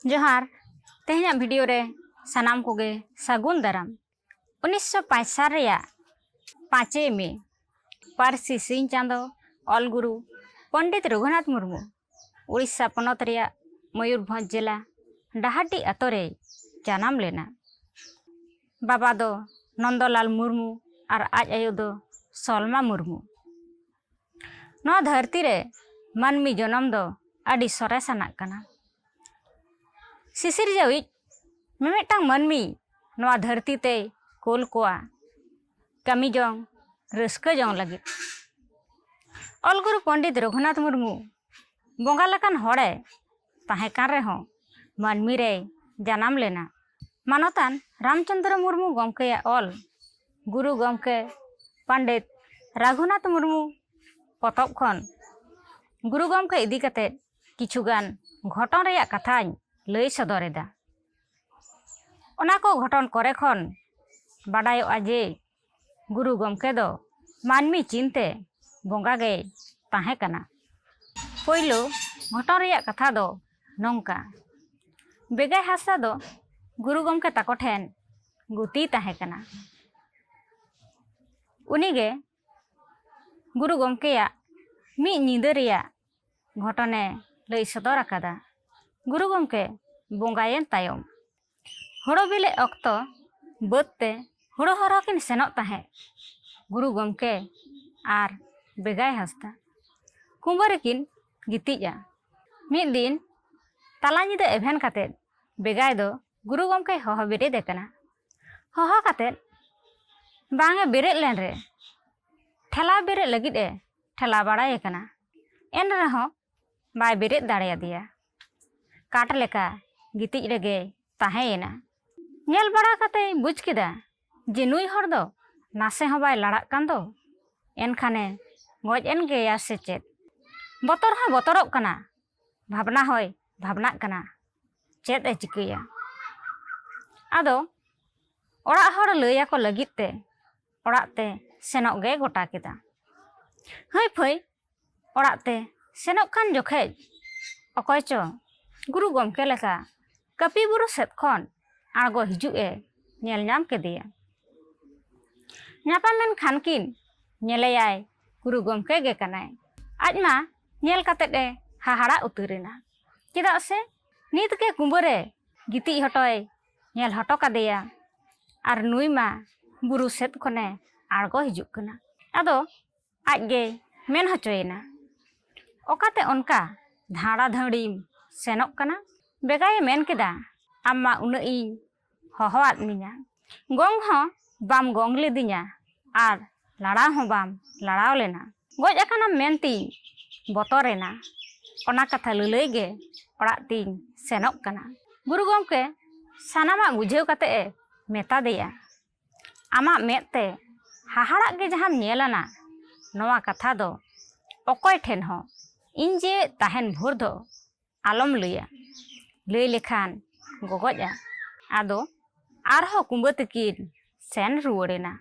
जोहार तेहना वीडियो रे सनाम कोगे सगुन दाराम 1965 रेया 5 मे पारसी सिंह चांदो ऑल गुरु पंडित रघुनाथ मुर्मू उड़ीसा पनत रेया मयूरभंज जिला डाहाटी अतोरे जानाम लेना। बाबा दो नंदलाल मुर्मू और आज आयो दो सलमा मुर्मू। नवा धरती रे मानमी जनम दो आदि सरेसानाक कना। सिसिर जाविज मेमेटांग मानमी नवा धरती ते कोल कोआ कमी जोंग रस्का जोंग लगी। ऑलगुरु पंडित रघुनाथ मुर्मू बोंगा लकान होड़े ताहेकान रेहों मानमी रे जानाम लेना। मानोतान रामचंद्र मुर्मू गमकेया ऑल गुरु गमके पंडित रघुनाथ मुर्मू पतब खन गुरु गमके इदी कते किछुगान घटन रेया कथाñ लई सदरेदा। ओना को घटन करे खन बाडायोआ जे गुरु गमके दो मानमी चिनते बोंगा गे ताहे कना। पोइलो घटन रेया कथा दो नोंका बेगाय हासा दो गुरु गमके ताको ठेन गुती ताहे कना। उनीगे गुरु गमकेया मी नींदा रेया घटने लई सदर आकादा। गुरु गमके बोंगायेन तायम होड़ो बिले अक्तो बदते होड़ो हरकिन सेनोक ताहे गुरु गमके आर बेगाय हासदा कुंबरेकिन गितिजा। मिद दिन ताला ᱧᱤᱫᱟᱹ एभेन काते बेगाय दो गुरु गमके होहो बेरेद कना। होहो काते बांगे बेरेद लेन रे ठेला बेरेद लगिद ए ठेला बाड़ाय कना। एन रहो बाय बेरेद दाड़ेयादिया काट लेका गितिज रेगे ताहेयेना। नेल बड़ा काते बुझ केदा जे नुई हर दो नासे हो बाय लड़ाक कान दो एनखाने गज एन गेया से चेद। बतर हो बतरब कना भावना होय भावनाक कना चेद ए चिकैया। आदो ओड़ा हर लैया को लगित ते ओड़ा ते सेनोक गे गोटा केदा। हई फई ओड़ा ते सेनोक खान जोखेज अकय चो गुरु गमके लेका कपी बुरु सेद खन आगो हिजुए नेल नाम केदिया। ᱧᱟᱯᱟᱢᱮᱱ खानकिन नेलेयाय गुरु गमके गे कनाय। आज मा नेल कातेद ए हाहाड़ा उतरेना चेदा से नित के कुंबरे गिति हटोय नेल हटो कादेया आर नुई मा बुरु सेद खने आगो हिजुक कना। आदो आज गे मेन हचोयेना ओकाते ओनका धाड़ा धाड़ीम सेनोक कना। बेगाय मेन केदा आम्मा उना इन होहोआद मिया गंग हो बाम गंग लेदिया आर लड़ा हो बाम लड़ाव लेना गज अकाना मेनती बतरेना। ओना कथा ललई गे ओड़ा तिन सेनोक कना। गुरु गमके सानामा बुझेव काते ए मेता देया आमा मेते हाहाड़ा गे जहाम नेलाना नवा कथा दो अकय ठेन हो इन जे ताहेन भोर दो आलम लैया लई लेखान गगजा। आदो आरहो कुंबा तकिन सेन रुवाड़ेना।